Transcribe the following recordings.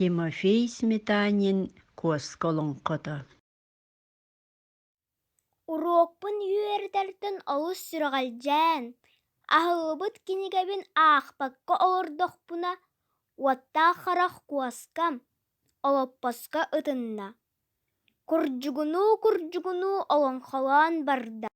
Тимофей Сметанин куосколоңқото. Урокпын үйердертін олыс сүрғалжан. Ахылбыт кинигабин аақпакка олордоқпуна, уатта қарақ куаскам, олоппаска ытынна. Курджугуну олонхолан барда.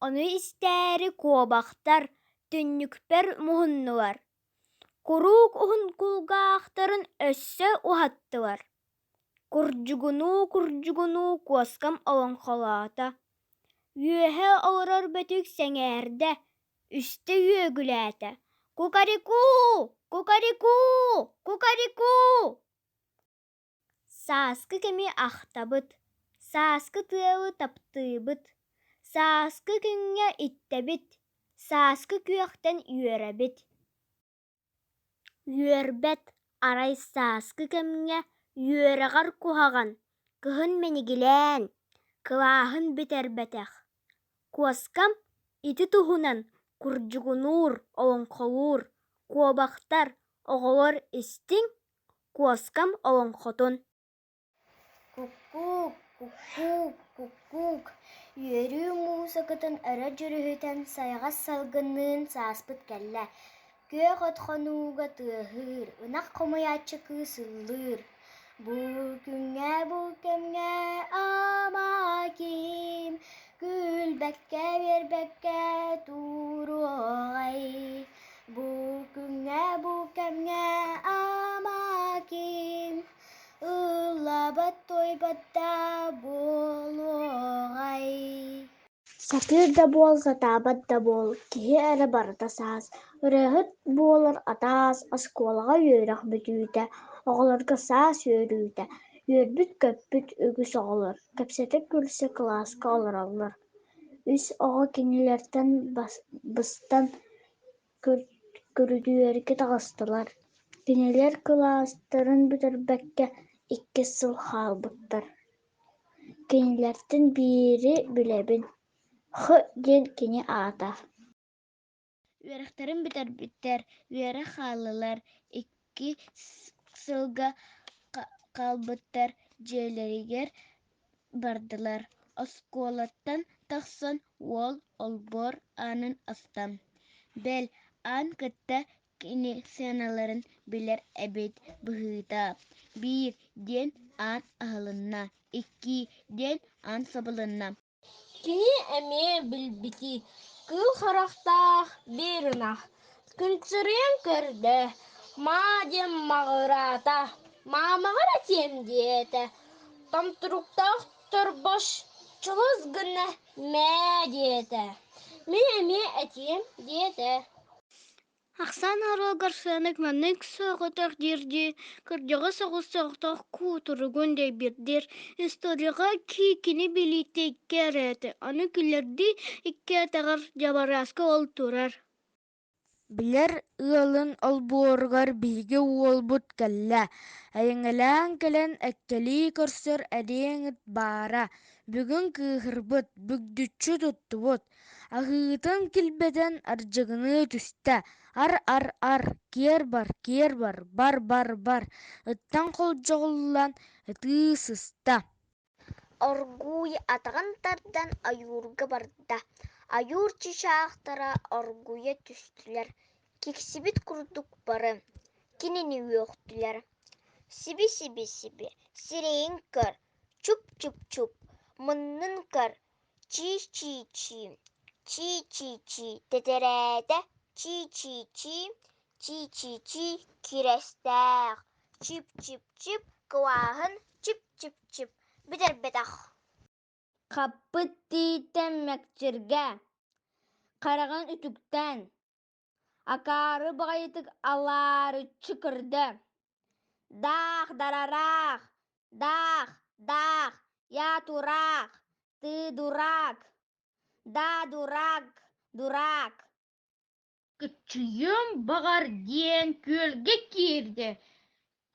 Оны истәри куобақтар, түннүкпер мухыннылар. Курук ухын кулгаақтарын өссө ухаттылар. Курджугуну куаскам олонхолата. Үйөһө олорор бөтүк сәңәрдә, үсті үйөгүләті. Кукарику! Сааскы кеми ахтабыт, сааскы тыалы таптыыбыт, сааскы күңгө иттебит, сааскы күөктен үйөрәбит. Үйөрбәт арай сааскы кемге үйөрәгар кухаган, кыһын менигилэн, кылааһын битербэтэх. Куаскам ити туһунан курджугунуур олонхолуур, куобахтар оҕолор истиҥ, куаскам олонхотун. Куккук, үйөрүү муусакытын ара жүрүһүтэн сайҕас салгынныын сааспыт кэллэ. Күөх отхонууга тыаһыыр, ынах хомуяаччы кыысыллыыр. Бу кемҥэ амаким, күлбэккэ биэрбэккэ туруоҕай. Бу кемҥэ амаким, ыллабат тойбатта болуоҕай. Сатыыр да буол, сатаабат да буол, киһи эрэ барыта саас. Ырыаһыт буолар атаас, оскуолаҕа үөрэх бүтүүтэ, оҕолорго саас үөрүүтэ. Үөрбүт көппүт үгүс оҕолор, кэпсэтэ күлсэ кылааска олороллор. Үс оҕо кинилэртэн быстан көрүтүөргэ таҕыстылар. Кинилэр кылаастарын бүтэрбэккэ икки сыл хаалбыттар. Кинилэртэн биири билэбин. Хы диэн кини аата. Үөрэхтэрин бүтэрбиттэр, үөрэх хааллылар, икки сылга хаалбыттар дьиэлэригэр бардылар. Оскуолаттан тахсан уол олбор аанын астам. Бэл, аан кытта кинисыаналарын билэр эбит быһыыта. Биир диэн аан аһылынна, икки диэн аан сабылынна. Кини эмиэ билбити, кыыл харахтаах биирынах. Күнцүрүйэн көрдө, маа диэн маҕыраата, маамаҕара тиэм диэтэ. Томтуруктаах торбош, чулус гынна мээ диэтэ. Мин эмиэ этиэм диэтэ. Ахсан арыылгар сыанык маннык соҕотох диирди, кырдьаҕа соҕус соҕотох кууторугун дэйбирдир. Историаҕа кини билиитэ икки эрээти, ону күлэрди иккээтэҕэр дьабарааска ол турар. Билэр ыалын олбуоргар биһиги уолбут кэллэ. Айыҥалаан кэлэн эккэлии көрсөр эриэҥит баара. Бүгүн кыыһырбыт, бүгдүччү туттубут. Аһыытын килбэтэн ардьыгыны түстэ. Ар, киэр бар. Ыттан холдьоҕуллан ытыы сыста. Оргууй атаҕын тардан аюурга барда. Аюур чичаахтара оргуйа түстүлэр. Киксибит курдук бары. Кинини үөхтүлэр. Сиби, сирэйин көр. Чуп. Мыннын көр. Чи. Тетерээте. Чи. Кирэстээх. Чип. Кылааһын чип. Бидэрбэтэх. Хаппыт тиитэн мэкчиргэ. Хараҕан үтүктэн. Акаары баҕайытык алаарыччы кырдэ. Даах, дарараах. Даах. Яатураах. Тыыдураак. Дураак. Кычыйым баҕар диэн күөлгэ киирдэ.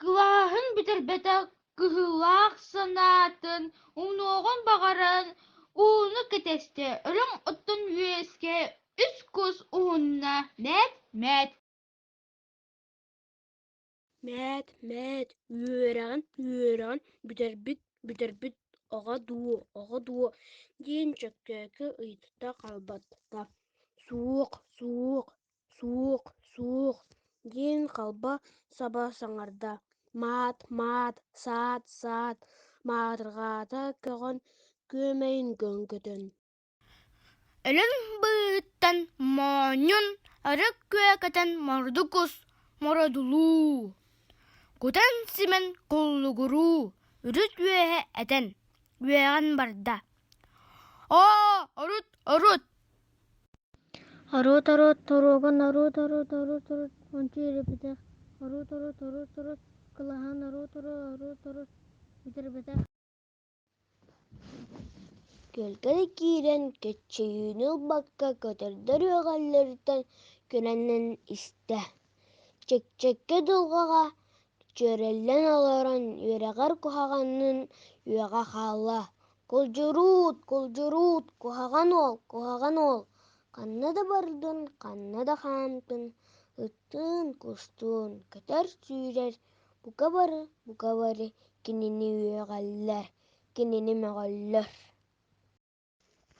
Кылааһын бүтэрбэтэх кыһыылаах санаатын, умнуоҕун баҕаран ууну кэтэстэ, өлөҥ оттон үөскэ үс кус уһунна мээт. Мәт, үөрәгін, бүтербит, оға дуо, диэн чөккөөкү ыйтыта қалбаттата. Сууқ, диэн қалба саба саңарда. Маат, саат, маатыргаата көҕөн көмөйүн көҥкөтөн. Элин быыттан мооньун арык күөкэтэн мордукус мородулуу. Кутан симен куллугуруу, үрүт үөһэ этэн, үөҕэн барда. Орут! Арут, торугун арут, ончу ирепетэх. Арут, кылахан арут, битербетэх. Көлкөдө киирен кеччейүүнү ылбакка көтөрдөр үөҕэллэритэн күнэнэн истэ. Чекчекке дулҕаҕа чүөрэллэн олорон үөрэҕэр куһаҕаннын үөҕэ хаалла. Кулдьуруут, куһаҕан ол. Ханна да бардын, ханна да хаамтын, ыттыын, кустуун, көтөр сүүрэр, бука бары, кинини үөҕэллэр, кинини möҕөллөр.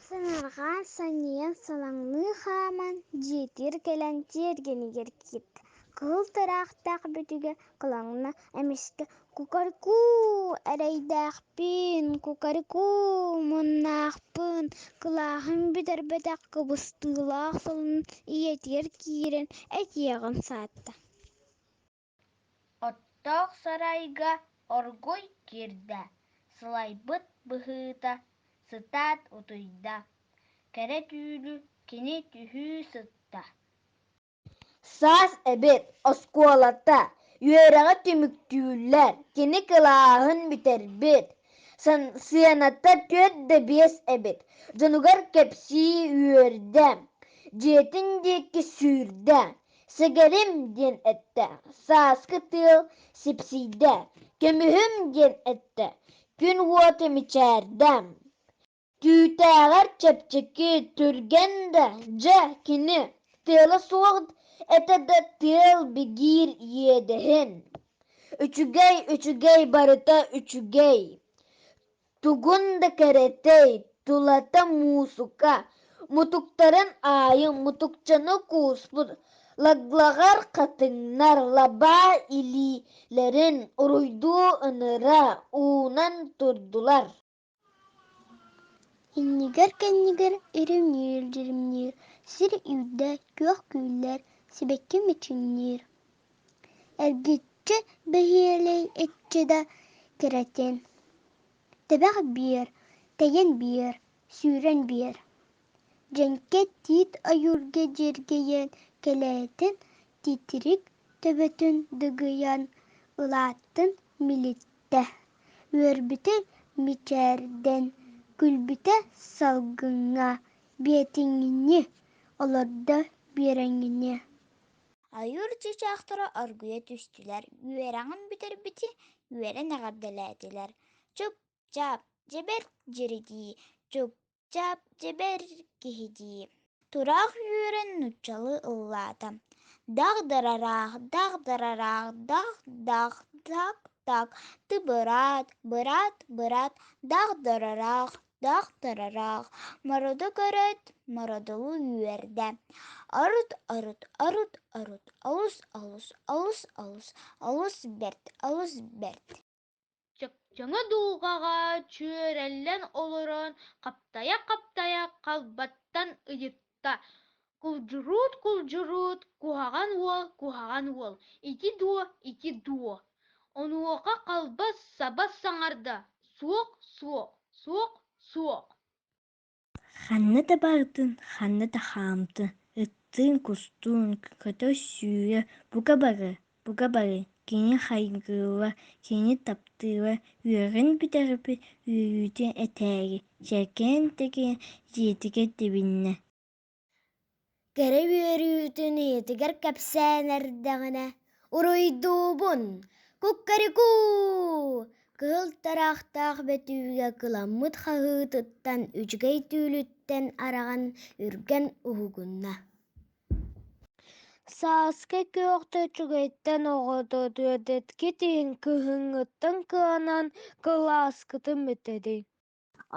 Сынарҕаан саныйан салаҥныы хааман дьиэтигэр кэлэн тиэргэнигэр киирд. Кыһыл тараахтаах бүтүгэ кылаҥна эмискэ кукаркуу эрэйдээхпин, кукаркуу моннаахпын, кылааһын бүтэрбэтэх кыбыстыылаах солун ийэтигэр киирэн этиэҕин саатта. Оттоох сарайга оргой киирдэ, сылайбыт быһыыта, сытаат утуйда. Кэрэ түүлү кини түһүү сытта. Саас эбит, оскуолата, үөрэҕэ түмүктүүлэр, кини кылааһын бүтэрбит. Сыаната түөт да биэс эбит, дьонугар кэпсии үөрдэ, дьиэтин диэки сүүрдэ. Сэгэрим диэн этэ, сааскы тыал сипсийдэ, көмүһүм диэн этэ, күн уота мичээрдэ. Түүтээҕэр чэпчэки түргэн да дьэ кини тыала суох этэ да тыал бигиир иэдэһин. Үчүгэй барыта үчүгэй. Тугун да кэрэтэй, тулата муусука, мутуктарын аайы мутукчаны кууспут, лаглагар хатыҥнар лабаа илиилэрин уруйдуу ыныра уунан турдулар. Иннигэр-кэннигэр иримниир, сир үүрдэ күөх күүллэр, сибэкки мичиҥниир. Эргиччи бэһиэлэй иччида кирэттэн. Тэбэх биэр, тэйэн биэр, сүүрэн биэр. Дьэньгэ тиит ойуургэ дьиэргэйэн кэлээттэн тиитирик төбөтүн дыгыйан ылааттын милиттэ. Үөрбүтэ мичээрдэн күлбүтэ салгыҥҥа биэтиҥҥи олордо биэрэҥҥини. Айуур чыычаахтара оргуйа түстүлэр, үөрэҕин бүтэрбити, үөрэн аҕардалаатылар. Чуп-чаап, дьэбэр дьиридии, чуп-чаап, дьэбэр киһитии. Тураах үөрэн нуччалы ыллаата. Даг-дарараах, даг-так, тыбыраат, бырат, даг-дарараах, мороду көрөт, мородулу үөрдэ. Орут, олус берт. Чөкчөҥө дулҕаҕа чүөрэллэн олорон хаптая халбаттан ыйытта. Кулдьуруут, куһаҕан уол, ити дуо. Онуоха халба саба саҥарда. Суох. Ханна да бардын, ханна да хаамтын, ыттыын, кустуун, көтөр сүүрэр, бука бары, кини хайгыылар, кини таптыылар, үөрэн бүтэрбит үөрүүтүн этээри, чэркээн текиэн дьиэтигэр дибиннэ. Кэрэ үөрүүтүн ийэтигэр кэпсээнэр дэҕинэ. Уруйдуубун, куккарикуу! Кыһыл тараахтаах бэтүүгэ кыламмыт хаһыытыттан үчүгэй түүлүттэн араҕан үргэн уһугунна. Сааска көөхтө чугайттан оҕото түөтэтки тиин кыһыҥҥыттан кыанан кылааскытым мөтөдүй.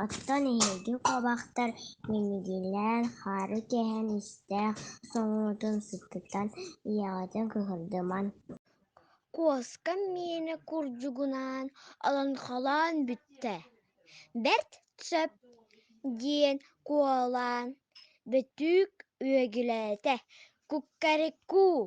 Оттон иһиги куобахтар мимигиллээн хаары киэһэн истээх соҥуутун сыттытан ийэҕэтин кыһырдыман. Куоска миэни курдьугунаан олонхолоон бүттэ. Бэрт сөп диэн куолаан бөтүүк үөгүлээтэ. Куккариккуу